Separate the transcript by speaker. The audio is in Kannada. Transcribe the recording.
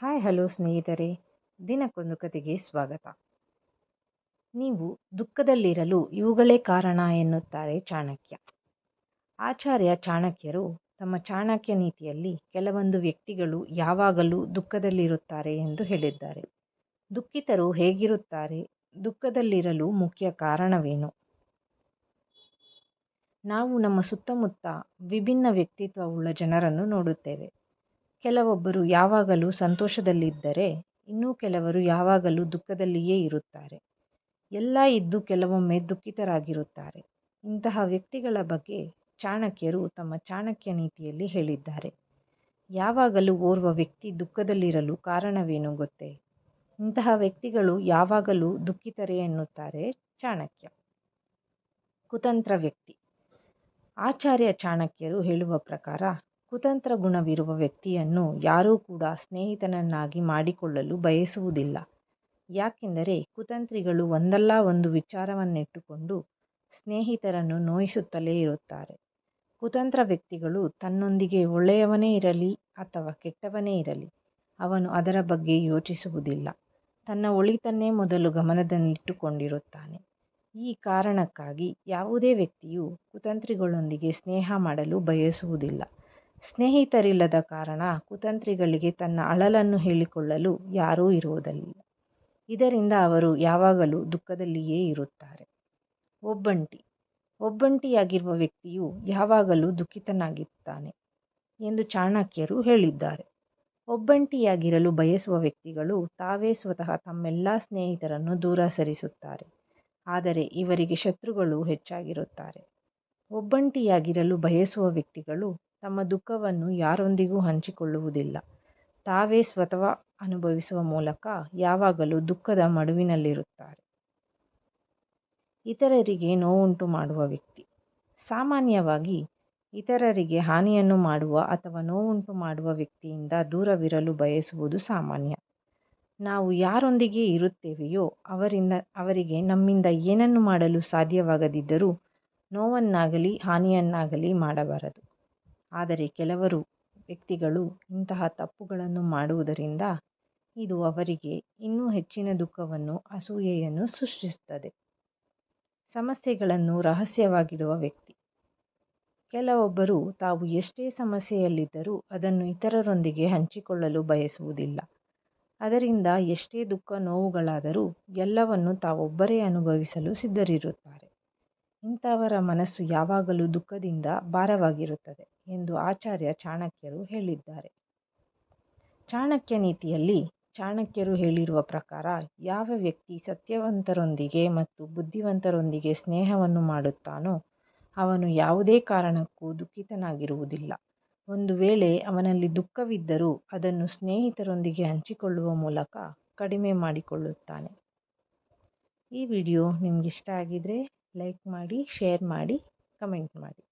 Speaker 1: ಹಲೋ ಸ್ನೇಹಿತರೆ, ದಿನಕ್ಕೊಂದು ಕತೆಗೆ ಸ್ವಾಗತ. ನೀವು ದುಃಖದಲ್ಲಿರಲು ಇವುಗಳೇ ಕಾರಣ ಎನ್ನುತ್ತಾರೆ ಚಾಣಕ್ಯ. ಆಚಾರ್ಯ ಚಾಣಕ್ಯರು ತಮ್ಮ ಚಾಣಕ್ಯ ನೀತಿಯಲ್ಲಿ ಕೆಲವೊಂದು ವ್ಯಕ್ತಿಗಳು ಯಾವಾಗಲೂ ದುಃಖದಲ್ಲಿರುತ್ತಾರೆ ಎಂದು ಹೇಳಿದ್ದಾರೆ. ದುಃಖಿತರು ಹೇಗಿರುತ್ತಾರೆ? ದುಃಖದಲ್ಲಿರಲು ಮುಖ್ಯ ಕಾರಣವೇನು? ನಾವು ನಮ್ಮ ಸುತ್ತಮುತ್ತ ವಿಭಿನ್ನ ವ್ಯಕ್ತಿತ್ವವುಳ್ಳ ಜನರನ್ನು ನೋಡುತ್ತೇವೆ. ಕೆಲವೊಬ್ಬರು ಯಾವಾಗಲೂ ಸಂತೋಷದಲ್ಲಿದ್ದರೆ ಇನ್ನೂ ಕೆಲವರು ಯಾವಾಗಲೂ ದುಃಖದಲ್ಲಿಯೇ ಇರುತ್ತಾರೆ. ಎಲ್ಲ ಇದ್ದು ಕೆಲವೊಮ್ಮೆ ದುಃಖಿತರಾಗಿರುತ್ತಾರೆ. ಇಂತಹ ವ್ಯಕ್ತಿಗಳ ಬಗ್ಗೆ ಚಾಣಕ್ಯರು ತಮ್ಮ ಚಾಣಕ್ಯ ನೀತಿಯಲ್ಲಿ ಹೇಳಿದ್ದಾರೆ. ಯಾವಾಗಲೂ ಓರ್ವ ವ್ಯಕ್ತಿ ದುಃಖದಲ್ಲಿರಲು ಕಾರಣವೇನು ಗೊತ್ತೇ? ಇಂತಹ ವ್ಯಕ್ತಿಗಳು ಯಾವಾಗಲೂ ದುಃಖಿತರೇ ಎನ್ನುತ್ತಾರೆ ಚಾಣಕ್ಯ. ಕುತಂತ್ರ ವ್ಯಕ್ತಿ. ಆಚಾರ್ಯ ಚಾಣಕ್ಯರು ಹೇಳುವ ಪ್ರಕಾರ ಕುತಂತ್ರ ಗುಣವಿರುವ ವ್ಯಕ್ತಿಯನ್ನು ಯಾರೂ ಕೂಡ ಸ್ನೇಹಿತನನ್ನಾಗಿ ಮಾಡಿಕೊಳ್ಳಲು ಬಯಸುವುದಿಲ್ಲ. ಯಾಕೆಂದರೆ ಕುತಂತ್ರಿಗಳು ಒಂದಲ್ಲ ಒಂದು ವಿಚಾರವನ್ನಿಟ್ಟುಕೊಂಡು ಸ್ನೇಹಿತರನ್ನು ನೋಯಿಸುತ್ತಲೇ ಇರುತ್ತಾರೆ. ಕುತಂತ್ರ ವ್ಯಕ್ತಿಗಳು ತನ್ನೊಂದಿಗೆ ಒಳ್ಳೆಯವನೇ ಇರಲಿ ಅಥವಾ ಕೆಟ್ಟವನೇ ಇರಲಿ, ಅವನು ಅದರ ಬಗ್ಗೆ ಯೋಚಿಸುವುದಿಲ್ಲ. ತನ್ನ ಒಳಿತನ್ನೇ ಮೊದಲು ಗಮನದಲ್ಲಿಟ್ಟುಕೊಂಡಿರುತ್ತಾನೆ. ಈ ಕಾರಣಕ್ಕಾಗಿ ಯಾವುದೇ ವ್ಯಕ್ತಿಯು ಕುತಂತ್ರಿಗಳೊಂದಿಗೆ ಸ್ನೇಹ ಮಾಡಲು ಬಯಸುವುದಿಲ್ಲ. ಸ್ನೇಹಿತರಿಲ್ಲದ ಕಾರಣ ಕುತಂತ್ರಿಗಳಿಗೆ ತನ್ನ ಅಳಲನ್ನು ಹೇಳಿಕೊಳ್ಳಲು ಯಾರೂ ಇರುವುದಿಲ್ಲ. ಇದರಿಂದ ಅವರು ಯಾವಾಗಲೂ ದುಃಖದಲ್ಲಿಯೇ ಇರುತ್ತಾರೆ. ಒಬ್ಬಂಟಿಯಾಗಿರುವ ವ್ಯಕ್ತಿಯು ಯಾವಾಗಲೂ ದುಃಖಿತನಾಗಿರುತ್ತಾನೆ ಎಂದು ಚಾಣಕ್ಯರು ಹೇಳಿದ್ದಾರೆ. ಒಬ್ಬಂಟಿಯಾಗಿರಲು ಬಯಸುವ ವ್ಯಕ್ತಿಗಳು ತಾವೇ ಸ್ವತಃ ತಮ್ಮೆಲ್ಲ ಸ್ನೇಹಿತರನ್ನು ದೂರ ಸರಿಸುತ್ತಾರೆ. ಆದರೆ ಇವರಿಗೆ ಶತ್ರುಗಳು ಹೆಚ್ಚಾಗಿರುತ್ತಾರೆ. ಒಬ್ಬಂಟಿಯಾಗಿರಲು ಬಯಸುವ ವ್ಯಕ್ತಿಗಳು ತಮ್ಮ ದುಃಖವನ್ನು ಯಾರೊಂದಿಗೂ ಹಂಚಿಕೊಳ್ಳುವುದಿಲ್ಲ. ತಾವೇ ಸ್ವತಃ ಅನುಭವಿಸುವ ಮೂಲಕ ಯಾವಾಗಲೂ ದುಃಖದ ಮಡುವಿನಲ್ಲಿರುತ್ತಾರೆ. ಇತರರಿಗೆ ನೋವುಂಟು ಮಾಡುವ ವ್ಯಕ್ತಿ. ಸಾಮಾನ್ಯವಾಗಿ ಇತರರಿಗೆ ಹಾನಿಯನ್ನು ಮಾಡುವ ಅಥವಾ ನೋವುಂಟು ಮಾಡುವ ವ್ಯಕ್ತಿಯಿಂದ ದೂರವಿರಲು ಬಯಸುವುದು ಸಾಮಾನ್ಯ. ನಾವು ಯಾರೊಂದಿಗೆ ಇರುತ್ತೇವೆಯೋ ಅವರಿಗೆ ನಮ್ಮಿಂದ ಏನನ್ನು ಮಾಡಲು ಸಾಧ್ಯವಾಗದಿದ್ದರೂ ನೋವನ್ನಾಗಲಿ ಹಾನಿಯನ್ನಾಗಲಿ ಮಾಡಬಾರದು. ಆದರೆ ಕೆಲವರು ವ್ಯಕ್ತಿಗಳು ಇಂತಹ ತಪ್ಪುಗಳನ್ನು ಮಾಡುವುದರಿಂದ ಇದು ಅವರಿಗೆ ಇನ್ನೂ ಹೆಚ್ಚಿನ ದುಃಖವನ್ನು, ಅಸೂಯೆಯನ್ನು ಸೃಷ್ಟಿಸುತ್ತದೆ. ಸಮಸ್ಯೆಗಳನ್ನು ರಹಸ್ಯವಾಗಿಡುವ ವ್ಯಕ್ತಿ. ಕೆಲವೊಬ್ಬರು ತಾವು ಎಷ್ಟೇ ಸಮಸ್ಯೆಯಲ್ಲಿದ್ದರೂ ಅದನ್ನು ಇತರರೊಂದಿಗೆ ಹಂಚಿಕೊಳ್ಳಲು ಬಯಸುವುದಿಲ್ಲ. ಅದರಿಂದ ಎಷ್ಟೇ ದುಃಖ ನೋವುಗಳಾದರೂ ಎಲ್ಲವನ್ನು ತಾವೊಬ್ಬರೇ ಅನುಭವಿಸಲು ಸಿದ್ಧರಿರುತ್ತಾರೆ. ಇಂಥವರ ಮನಸ್ಸು ಯಾವಾಗಲೂ ದುಃಖದಿಂದ ಭಾರವಾಗಿರುತ್ತದೆ ಎಂದು ಆಚಾರ್ಯ ಚಾಣಕ್ಯರು ಹೇಳಿದ್ದಾರೆ. ಚಾಣಕ್ಯ ನೀತಿಯಲ್ಲಿ ಚಾಣಕ್ಯರು ಹೇಳಿರುವ ಪ್ರಕಾರ ಯಾವ ವ್ಯಕ್ತಿ ಸತ್ಯವಂತರೊಂದಿಗೆ ಮತ್ತು ಬುದ್ಧಿವಂತರೊಂದಿಗೆ ಸ್ನೇಹವನ್ನು ಮಾಡುತ್ತಾನೋ ಅವನು ಯಾವುದೇ ಕಾರಣಕ್ಕೂ ದುಃಖಿತನಾಗಿರುವುದಿಲ್ಲ. ಒಂದು ವೇಳೆ ಅವನಲ್ಲಿ ದುಃಖವಿದ್ದರೂ ಅದನ್ನು ಸ್ನೇಹಿತರೊಂದಿಗೆ ಹಂಚಿಕೊಳ್ಳುವ ಮೂಲಕ ಕಡಿಮೆ ಮಾಡಿಕೊಳ್ಳುತ್ತಾನೆ. ಈ ವಿಡಿಯೋ ನಿಮಗಿಷ್ಟ ಆಗಿದ್ರೆ ಲೈಕ್ ಮಾಡಿ, ಶೇರ್ ಮಾಡಿ, ಕಮೆಂಟ್ ಮಾಡಿ.